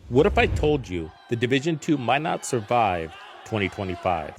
What if I told you the Division 2 might not survive 2025?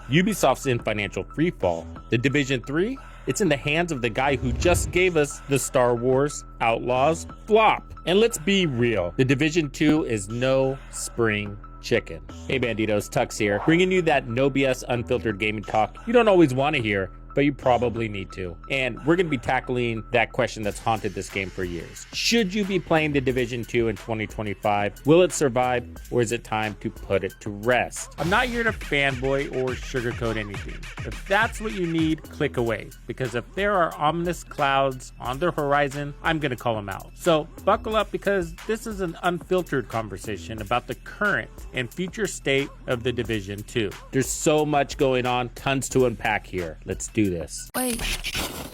Ubisoft's in financial freefall. The Division 3? It's in the hands of the guy who just gave us the Star Wars Outlaws flop. And let's be real, the Division 2 is no spring chicken. Hey Banditos, Tux here, bringing you that no BS unfiltered gaming talk you don't always want to hear, but you probably need to. And we're going to be tackling that question that's haunted this game for years. Should you be playing the Division 2 in 2025? Will it survive, or is it time to put it to rest? I'm not here to fanboy or sugarcoat anything. If that's what you need, click away, because if there are ominous clouds on the horizon, I'm going to call them out. So buckle up, because this is an unfiltered conversation about the current and future state of the Division 2. There's so much going on, tons to unpack here. Let's do this. Wait,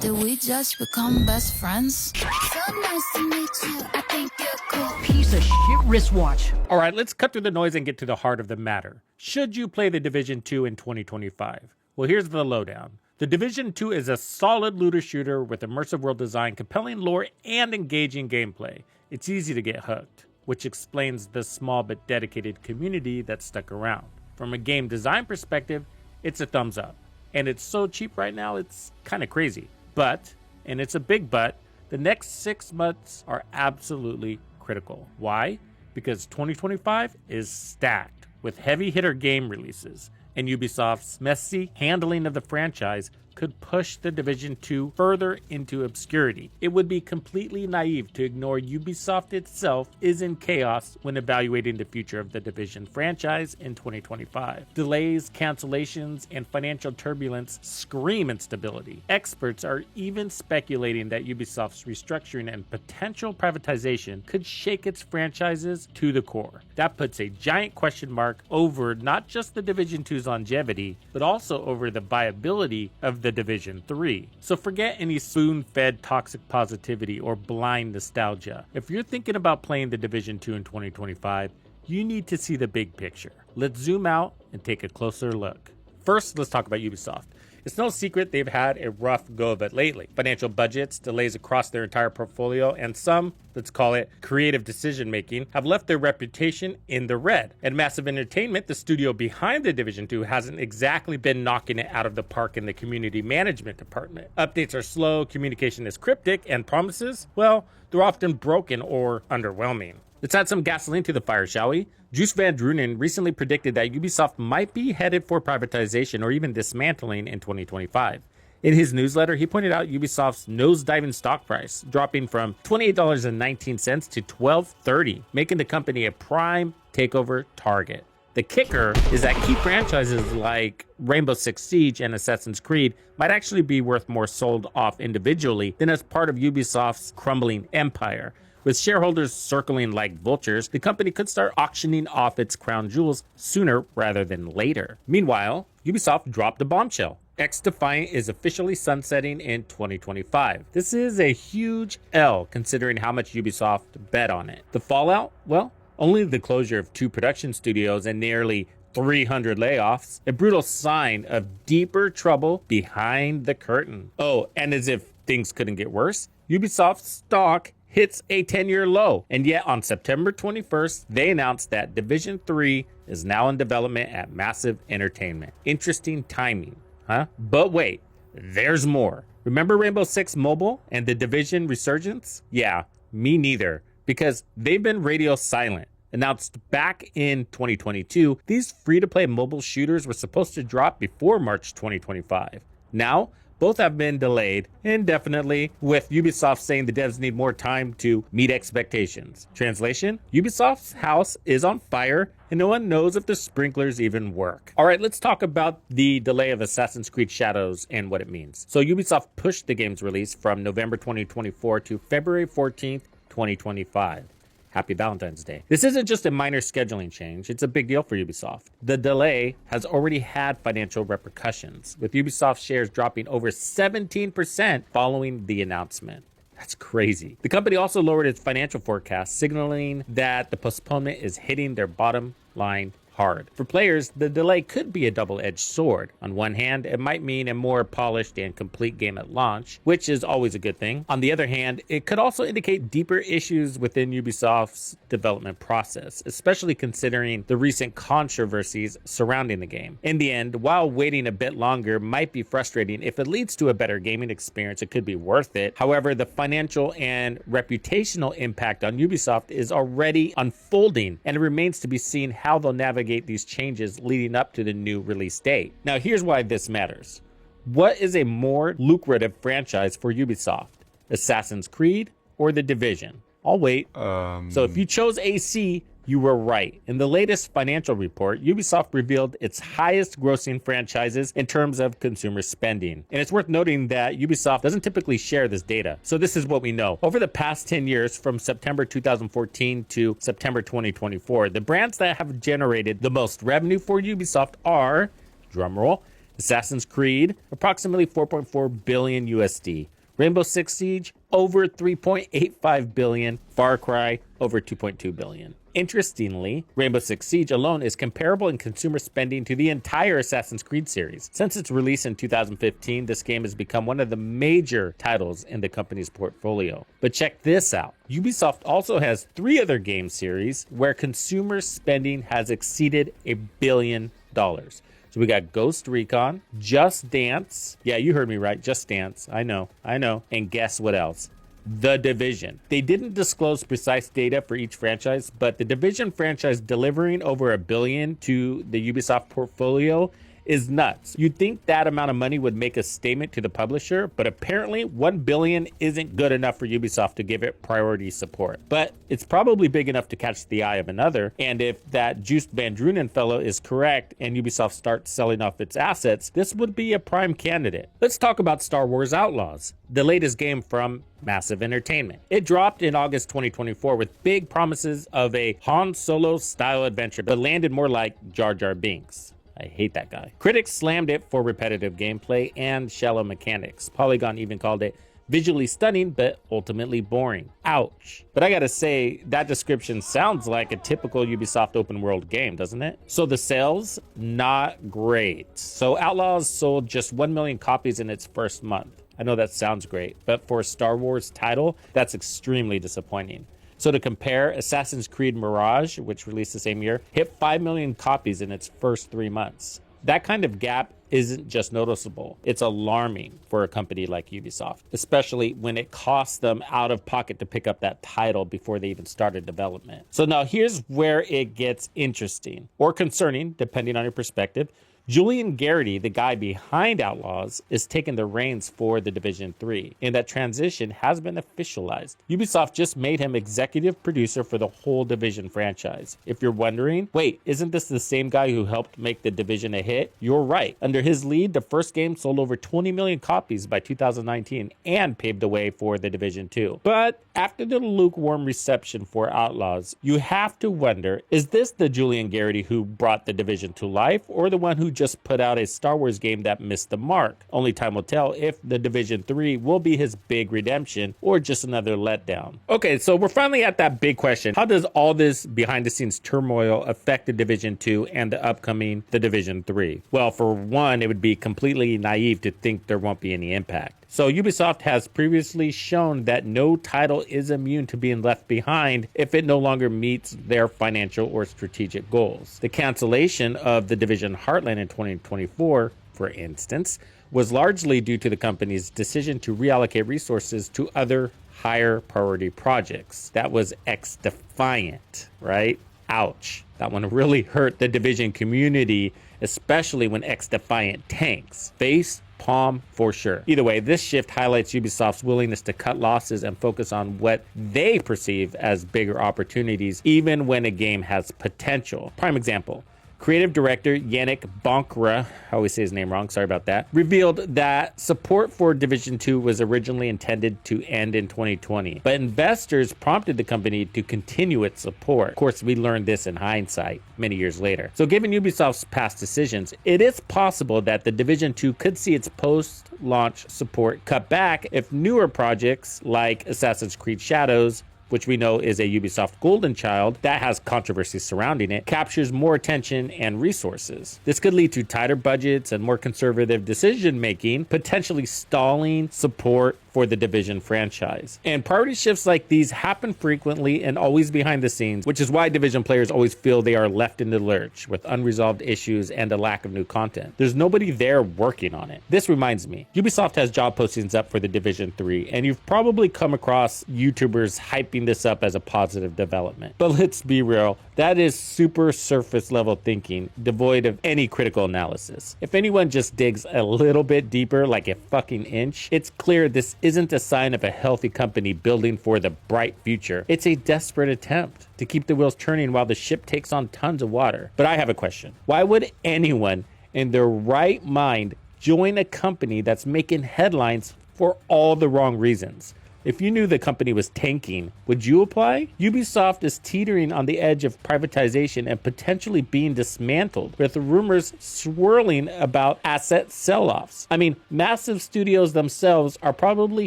did we just become best friends? So nice to meet you. I think you're cool. Piece of shit wristwatch. All right, let's cut through the noise and get to the heart of the matter. Should you play the Division 2 in 2025? Well, here's the lowdown. The Division 2 is a solid looter shooter with immersive world design, compelling lore, and engaging gameplay. It's easy to get hooked, which explains the small but dedicated community that's stuck around. From a game design perspective, it's a thumbs up. And it's so cheap right now, it's kind of crazy. But, and it's a big but, the next 6 months are absolutely critical. Why? Because 2025 is stacked with heavy hitter game releases, and Ubisoft's messy handling of the franchise could push the Division 2 further into obscurity. It would be completely naive to ignore Ubisoft itself is in chaos when evaluating the future of the Division franchise in 2025. Delays, cancellations, and financial turbulence scream instability. Experts are even speculating that Ubisoft's restructuring and potential privatization could shake its franchises to the core. That puts a giant question mark over not just the Division 2's longevity, but also over the viability of the Division 3. So forget any spoon-fed toxic positivity or blind nostalgia. If you're thinking about playing the Division 2 in 2025, you need to see the big picture. Let's zoom out and take a closer look. First, let's talk about Ubisoft. It's no secret they've had a rough go of it lately. Financial budgets, delays across their entire portfolio, and some, let's call it creative decision making, have left their reputation in the red. At Massive Entertainment, the studio behind the Division 2 hasn't exactly been knocking it out of the park in the community management department. Updates are slow, communication is cryptic, and promises, well, they're often broken or underwhelming. Let's add some gasoline to the fire, shall we? Juice Van Drunen recently predicted that Ubisoft might be headed for privatization or even dismantling in 2025. In his newsletter, he pointed out Ubisoft's nose-diving stock price, dropping from $28.19 to $12.30, making the company a prime takeover target. The kicker is that key franchises like Rainbow Six Siege and Assassin's Creed might actually be worth more sold off individually than as part of Ubisoft's crumbling empire. With shareholders circling like vultures, the company could start auctioning off its crown jewels sooner rather than later. Meanwhile, Ubisoft dropped a bombshell. XDefiant is officially sunsetting in 2025. This is a huge L considering how much Ubisoft bet on it. The fallout? Well, only the closure of 2 production studios and nearly 300 layoffs, a brutal sign of deeper trouble behind the curtain. Oh, and as if things couldn't get worse, Ubisoft's stock hits a 10-year low. And yet on September 21st, they announced that Division 3 is now in development at Massive Entertainment. Interesting timing, huh? But wait, there's more. Remember Rainbow Six Mobile and the Division resurgence? Yeah, me neither, because they've been radio silent. Announced back in 2022, these free-to-play mobile shooters were supposed to drop before March 2025. Now, both have been delayed indefinitely, with Ubisoft saying the devs need more time to meet expectations. Translation: Ubisoft's house is on fire and no one knows if the sprinklers even work. All right, let's talk about the delay of Assassin's Creed Shadows and what it means. So Ubisoft pushed the game's release from November 2024 to February 14th, 2025. Happy Valentine's Day. This isn't just a minor scheduling change, it's a big deal for Ubisoft. The delay has already had financial repercussions, with Ubisoft shares dropping over 17% following the announcement. That's crazy. The company also lowered its financial forecast, signaling that the postponement is hitting their bottom line hard. For players, the delay could be a double-edged sword. On one hand, it might mean a more polished and complete game at launch, which is always a good thing. On the other hand, it could also indicate deeper issues within Ubisoft's development process, especially considering the recent controversies surrounding the game. In the end, while waiting a bit longer might be frustrating, if it leads to a better gaming experience, it could be worth it. However, the financial and reputational impact on Ubisoft is already unfolding, and it remains to be seen how they'll navigate these changes leading up to the new release date. Now, here's why this matters. What is a more lucrative franchise for Ubisoft? Assassin's Creed or The Division? I'll wait. So if you chose AC, you were right. In the latest financial report, Ubisoft revealed its highest grossing franchises in terms of consumer spending. And it's worth noting that Ubisoft doesn't typically share this data. So this is what we know. Over the past 10 years, from September 2014 to September 2024, the brands that have generated the most revenue for Ubisoft are, drumroll, Assassin's Creed, approximately 4.4 billion USD. Rainbow Six Siege, over 3.85 billion. Far Cry, over 2.2 billion. Interestingly, Rainbow Six Siege alone is comparable in consumer spending to the entire Assassin's Creed series. Since its release in 2015, this game has become one of the major titles in the company's portfolio. But check this out. Ubisoft also has 3 other game series where consumer spending has exceeded $1 billion. So we got Ghost Recon, Just Dance. Yeah, you heard me right. Just Dance. I know. And guess what else? The Division. They didn't disclose precise data for each franchise, but the Division franchise delivering over $1 billion to the Ubisoft portfolio is nuts. You'd think that amount of money would make a statement to the publisher, but apparently $1 billion isn't good enough for Ubisoft to give it priority support. But it's probably big enough to catch the eye of another, and if that Joost Van Drunen fellow is correct and Ubisoft starts selling off its assets, this would be a prime candidate. Let's talk about Star Wars Outlaws, the latest game from Massive Entertainment. It dropped in August 2024 with big promises of a Han Solo style adventure, but landed more like Jar Jar Binks. I hate that guy. Critics slammed it for repetitive gameplay and shallow mechanics. Polygon even called it visually stunning, but ultimately boring. Ouch. But I gotta say, that description sounds like a typical Ubisoft open world game, doesn't it? So the sales, not great. So Outlaws sold just 1 million copies in its first month. I know that sounds great, but for a Star Wars title, that's extremely disappointing. So to compare, Assassin's Creed Mirage, which released the same year, hit 5 million copies in its first 3 months. That kind of gap isn't just noticeable, it's alarming for a company like Ubisoft, especially when it costs them out of pocket to pick up that title before they even started development. So now here's where it gets interesting, or concerning, depending on your perspective. Julian Garrity, the guy behind Outlaws, is taking the reins for The Division 3, and that transition has been officialized. Ubisoft just made him executive producer for the whole Division franchise. If you're wondering, wait, isn't this the same guy who helped make The Division a hit? You're right. Under his lead, the first game sold over 20 million copies by 2019 and paved the way for The Division 2. But after the lukewarm reception for Outlaws, you have to wonder, is this the Julian Garrity who brought The Division to life, or the one who just put out a Star Wars game that missed the mark? Only time will tell if The Division 3 will be his big redemption or just another letdown. Okay, so we're finally at that big question. How does all this behind the scenes turmoil affect The Division 2 and the upcoming The Division 3? Well, for one, it would be completely naive to think there won't be any impact. So Ubisoft has previously shown that no title is immune to being left behind if it no longer meets their financial or strategic goals. The cancellation of The Division Heartland in 2024, for instance, was largely due to the company's decision to reallocate resources to other higher priority projects. That was XDefiant, right? Ouch. That one really hurt the Division community, especially when XDefiant tanks. Face palm for sure. Either way, this shift highlights Ubisoft's willingness to cut losses and focus on what they perceive as bigger opportunities, even when a game has potential. Prime example. Creative director Yannick Bonkra, I always say his name wrong, sorry about that, revealed that support for Division 2 was originally intended to end in 2020, but investors prompted the company to continue its support. Of course, we learned this in hindsight many years later. So given Ubisoft's past decisions, it is possible that the Division 2 could see its post-launch support cut back if newer projects like Assassin's Creed Shadows which we know is a Ubisoft golden child that has controversy surrounding it, captures more attention and resources. This could lead to tighter budgets and more conservative decision-making, potentially stalling support for the Division franchise. And priority shifts like these happen frequently and always behind the scenes, which is why Division players always feel they are left in the lurch with unresolved issues and a lack of new content. There's nobody there working on it. This reminds me, Ubisoft has job postings up for the Division 3, and you've probably come across YouTubers hyping this up as a positive development. But let's be real, that is super surface level thinking, devoid of any critical analysis. If anyone just digs a little bit deeper, like a fucking inch, it's clear this isn't a sign of a healthy company building for the bright future. It's a desperate attempt to keep the wheels turning while the ship takes on tons of water. But I have a question. Why would anyone in their right mind join a company that's making headlines for all the wrong reasons? If you knew the company was tanking, would you apply? Ubisoft is teetering on the edge of privatization and potentially being dismantled, with rumors swirling about asset sell-offs. I mean, massive studios themselves are probably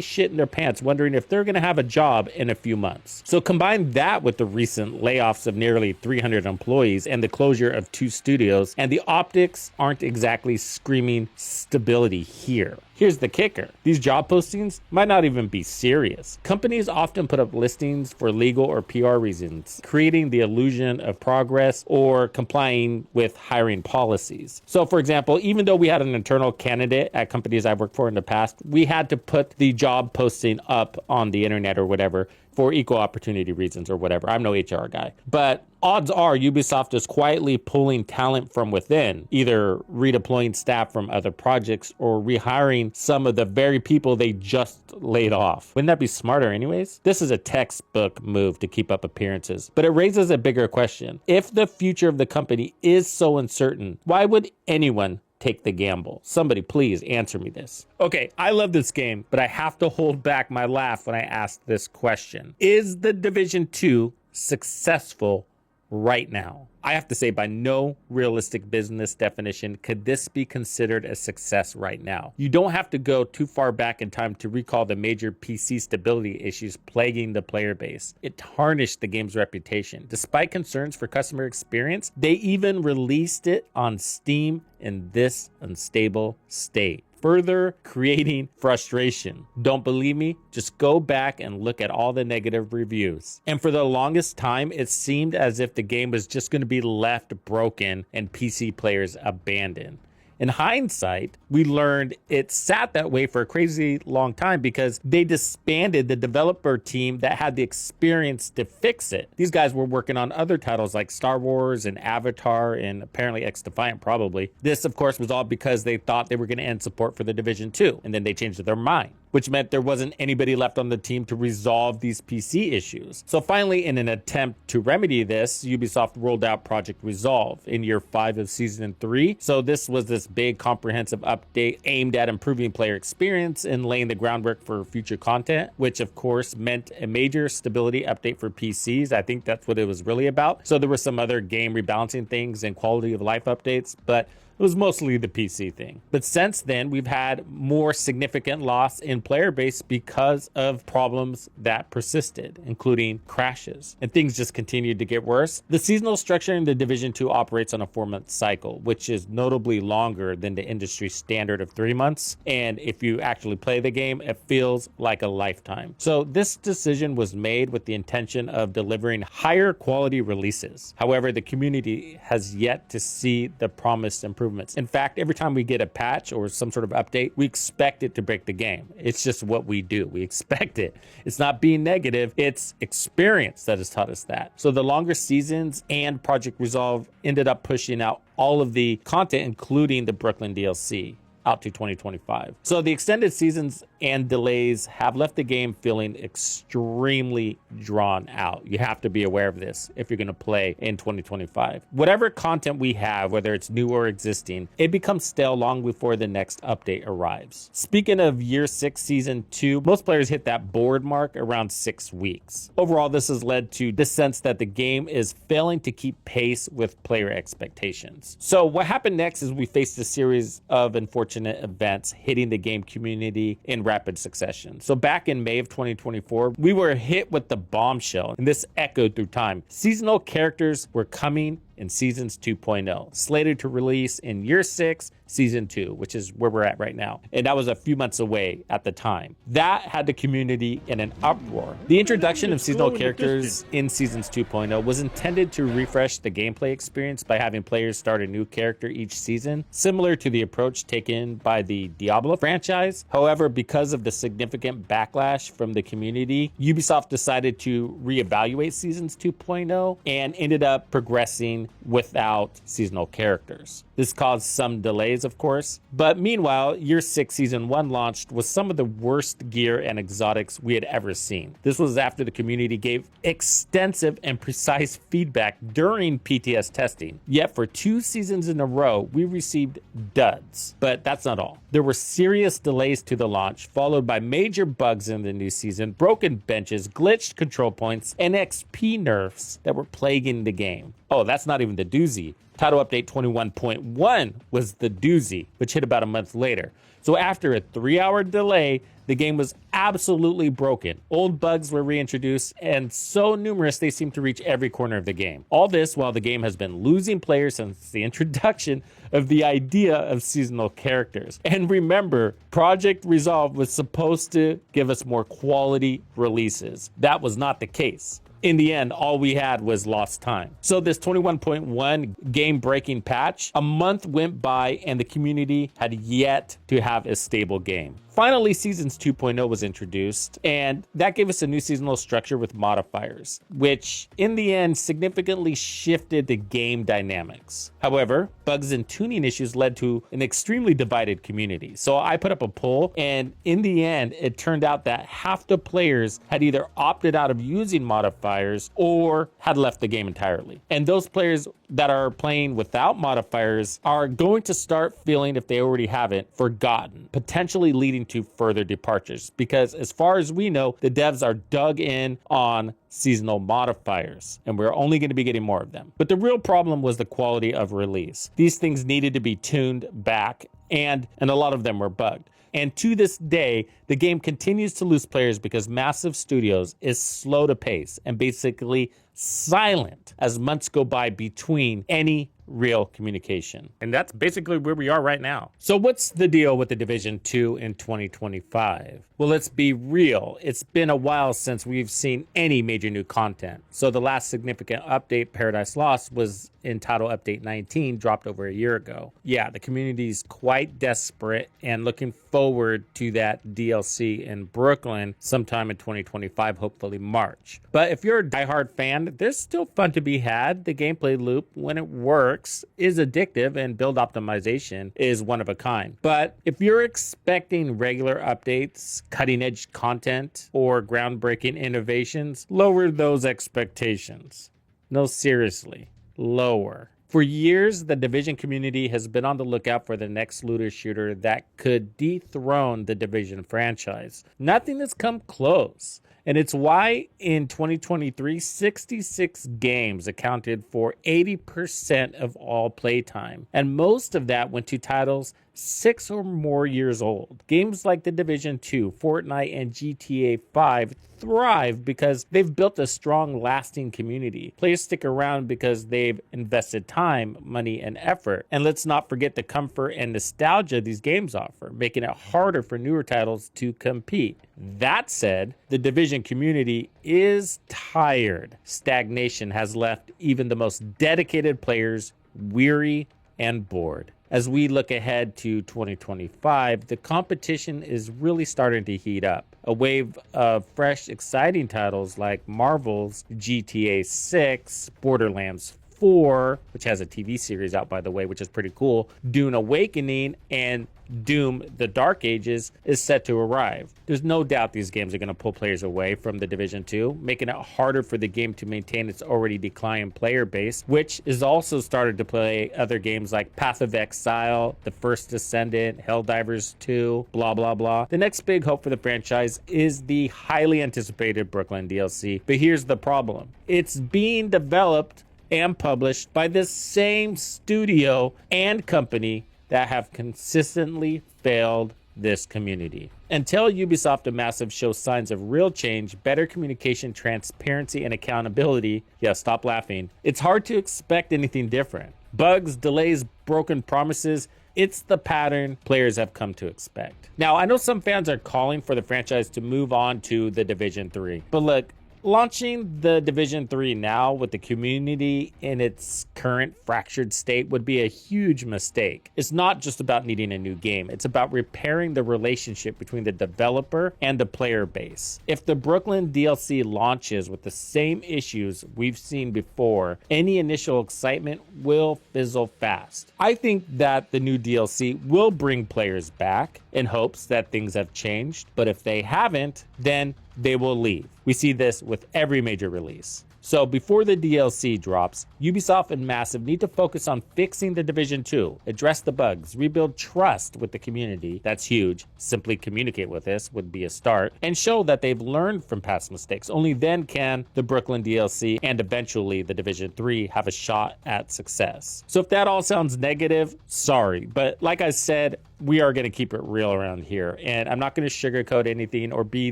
shitting their pants wondering if they're going to have a job in a few months. So combine that with the recent layoffs of nearly 300 employees and the closure of 2 studios, and the optics aren't exactly screaming stability here. Here's the kicker. These job postings might not even be serious. Companies often put up listings for legal or PR reasons, creating the illusion of progress or complying with hiring policies. So for example, even though we had an internal candidate at companies I've worked for in the past, we had to put the job posting up on the internet or whatever for equal opportunity reasons or whatever. I'm no HR guy. But odds are Ubisoft is quietly pulling talent from within, either redeploying staff from other projects or rehiring some of the very people they just laid off. Wouldn't that be smarter anyways? This is a textbook move to keep up appearances, but it raises a bigger question. If the future of the company is so uncertain, why would anyone take the gamble? Somebody please answer me this. Okay, I love this game, but I have to hold back my laugh when I ask this question. Is the Division 2 successful right now? I have to say, by no realistic business definition could this be considered a success right now. You don't have to go too far back in time to recall the major PC stability issues plaguing the player base. It tarnished the game's reputation. Despite concerns for customer experience, they even released it on Steam in this unstable state, further creating frustration. Don't believe me? Just go back and look at all the negative reviews. And for the longest time, it seemed as if the game was just going to be left broken and PC players abandoned. In hindsight, we learned it sat that way for a crazy long time because they disbanded the developer team that had the experience to fix it. These guys were working on other titles like Star Wars and Avatar and apparently X-Defiant probably. This, of course, was all because they thought they were going to end support for the Division 2, and then they changed their mind, which meant there wasn't anybody left on the team to resolve these PC issues. So finally, in an attempt to remedy this, Ubisoft rolled out Project Resolve in year 5 of season 3. So this was this big comprehensive update aimed at improving player experience and laying the groundwork for future content, which of course meant a major stability update for PCs. I think that's what it was really about. So there were some other game rebalancing things and quality of life updates, but it was mostly the PC thing. But since then, we've had more significant loss in player base because of problems that persisted, including crashes. And things just continued to get worse. The seasonal structure in the Division 2 operates on a 4-month cycle, which is notably longer than the industry standard of 3 months. And if you actually play the game, it feels like a lifetime. So this decision was made with the intention of delivering higher quality releases. However, the community has yet to see the promised improvements. In fact, every time we get a patch or some sort of update, we expect it to break the game. It's just what we do. We expect it. It's not being negative. It's experience that has taught us that. So the longer seasons and Project Resolve ended up pushing out all of the content, including the Brooklyn DLC, out to 2025. So the extended seasons and delays have left the game feeling extremely drawn out. You have to be aware of this if you're going to play in 2025. Whatever content we have, whether it's new or existing, it becomes stale long before the next update arrives. Speaking of year 6 season 2, most players hit that board mark around 6 weeks. Overall, this has led to the sense that the game is failing to keep pace with player expectations. So what happened next is we faced a series of unfortunate events hitting the game community in rapid rapid succession. So back in May of 2024, we were hit with the bombshell, and this echoed through time. Seasonal characters were coming in Seasons 2.0, slated to release in Year 6, Season 2, which is where we're at right now. And that was a few months away at the time. That had the community in an uproar. The introduction of seasonal characters in Seasons 2.0 was intended to refresh the gameplay experience by having players start a new character each season, similar to the approach taken by the Diablo franchise. However, because of the significant backlash from the community, Ubisoft decided to reevaluate Seasons 2.0 and ended up progressing without seasonal characters. This caused some delays, of course, but meanwhile, Year 6 Season 1 launched with some of the worst gear and exotics we had ever seen. This was after the community gave extensive and precise feedback during PTS testing. Yet for 2 seasons in a row, we received duds. But that's not all. There were serious delays to the launch, followed by major bugs in the new season, broken benches, glitched control points, and XP nerfs that were plaguing the game. Oh, that's not even the doozy. Title Update 21.1 was the doozy, which hit about a month later. So after a 3-hour delay, the game was absolutely broken. Old bugs were reintroduced, and so numerous they seemed to reach every corner of the game. All this while the game has been losing players since the introduction of the idea of seasonal characters. And remember, Project Resolve was supposed to give us more quality releases. That was not the case. In the end, all we had was lost time. So this 21.1 game-breaking patch, a month went by and the community had yet to have a stable game. Finally, Seasons 2.0 was introduced, and that gave us a new seasonal structure with modifiers, which in the end significantly shifted the game dynamics. However, bugs and tuning issues led to an extremely divided community. So I put up a poll, and in the end, it turned out that half the players had either opted out of using modifiers or had left the game entirely. And those players that are playing without modifiers are going to start feeling, if they already haven't, forgotten, potentially leading to further departures, because as far as we know, the devs are dug in on seasonal modifiers, and we're only going to be getting more of them. But the real problem was the quality of release. These things needed to be tuned back, and a lot of them were bugged. And to this day, the game continues to lose players because Massive Studios is slow to pace and basically silent as months go by between any real communication. And that's basically where we are right now. So what's the deal with The Division 2 in 2025? Well, let's be real. It's been a while since we've seen any major new content. So the last significant update, Paradise Lost, was in Title Update 19, dropped over a year ago. Yeah, the community's quite desperate and looking forward to that DLC in Brooklyn sometime in 2025, hopefully March. But if you're a diehard fan, there's still fun to be had. The gameplay loop, when it works, is addictive, and build optimization is one of a kind. But if you're expecting regular updates, cutting-edge content, or groundbreaking innovations, lower those expectations. No, seriously, lower. For years, the Division community has been on the lookout for the next looter shooter that could dethrone the Division franchise. Nothing has come close. And it's why in 2023, 66 games accounted for 80% of all playtime. And most of that went to titles 6 or more years old. Games like The Division 2, Fortnite, and GTA 5 thrive because they've built a strong, lasting community. Players stick around because they've invested time, money, and effort. And let's not forget the comfort and nostalgia these games offer, making it harder for newer titles to compete. That said, the Division community is tired. Stagnation has left even the most dedicated players weary and bored. As we look ahead to 2025, the competition is really starting to heat up. A wave of fresh, exciting titles like Marvel's GTA 6, Borderlands 4, which has a TV series out, by the way, which is pretty cool, Dune Awakening, and Doom The Dark Ages is set to arrive. There's no doubt these games are going to pull players away from The Division 2, making it harder for the game to maintain its already declining player base, which is also started to play other games like Path of Exile, The First Descendant, Helldivers 2, blah, blah, blah. The next big hope for the franchise is the highly anticipated Brooklyn DLC. But here's the problem. It's being developed and published by the same studio and company that have consistently failed this community. Until Ubisoft and Massive show signs of real change, better communication, transparency, and accountability, yeah, stop laughing, it's hard to expect anything different. Bugs, delays, broken promises, it's the pattern players have come to expect. Now, I know some fans are calling for the franchise to move on to The Division 3, but look, launching The Division 3 now with the community in its current fractured state would be a huge mistake. It's not just about needing a new game, it's about repairing the relationship between the developer and the player base. If the Brooklyn DLC launches with the same issues we've seen before, any initial excitement will fizzle fast. I think that the new DLC will bring players back in hopes that things have changed, but if they haven't, then they will leave. We see this with every major release. So before the DLC drops, Ubisoft and Massive need to focus on fixing The Division 2, address the bugs, rebuild trust with the community. That's huge. Simply communicate with us would be a start, and show that they've learned from past mistakes. Only then can the Brooklyn DLC and eventually The Division 3 have a shot at success. So if that all sounds negative, sorry. But like I said, we are going to keep it real around here. And I'm not going to sugarcoat anything or be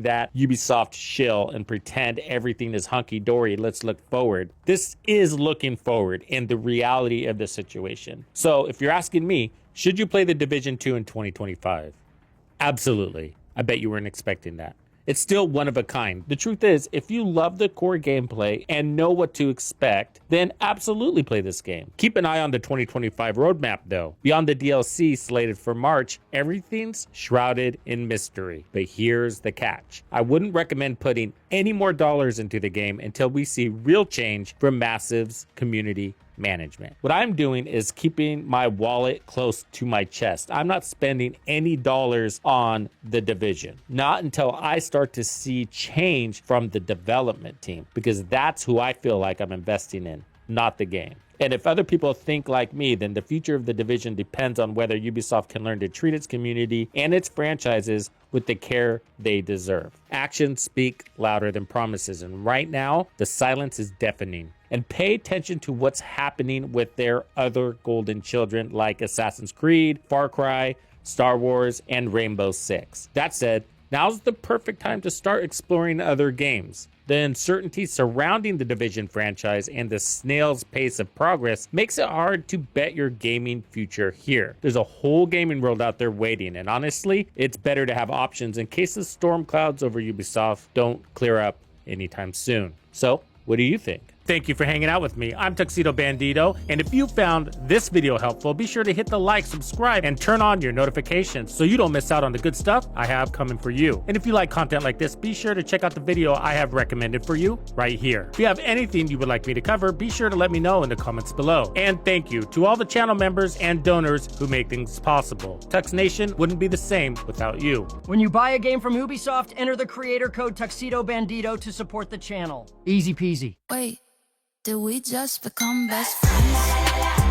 that Ubisoft shill and pretend everything is hunky-dory. Let's look forward. This is looking forward in the reality of the situation. So if you're asking me, should you play The Division 2 in 2025? Absolutely. I bet you weren't expecting that. It's still one of a kind. The truth is, if you love the core gameplay and know what to expect, then absolutely play this game. Keep an eye on the 2025 roadmap though. Beyond the DLC slated for March, everything's shrouded in mystery. But here's the catch. I wouldn't recommend putting any more dollars into the game until we see real change from Massive's community management. What I'm doing is keeping my wallet close to my chest. I'm not spending any dollars on The Division. Not until I start to see change from the development team, because that's who I feel like I'm investing in, not the game. And if other people think like me, then the future of The Division depends on whether Ubisoft can learn to treat its community and its franchises with the care they deserve. Actions speak louder than promises, and right now, the silence is deafening. And pay attention to what's happening with their other golden children like Assassin's Creed, Far Cry, Star Wars, and Rainbow Six. That said, now's the perfect time to start exploring other games. The uncertainty surrounding the Division franchise and the snail's pace of progress makes it hard to bet your gaming future here. There's a whole gaming world out there waiting, and honestly, it's better to have options in case the storm clouds over Ubisoft don't clear up anytime soon. So, what do you think? Thank you for hanging out with me. I'm Tuxedo Bandito, and if you found this video helpful, be sure to hit the like, subscribe, and turn on your notifications so you don't miss out on the good stuff I have coming for you. And if you like content like this, be sure to check out the video I have recommended for you right here. If you have anything you would like me to cover, be sure to let me know in the comments below. And thank you to all the channel members and donors who make things possible. Tux Nation wouldn't be the same without you. When you buy a game from Ubisoft, enter the creator code Tuxedo Bandito to support the channel. Easy peasy. Wait, did we just become best friends?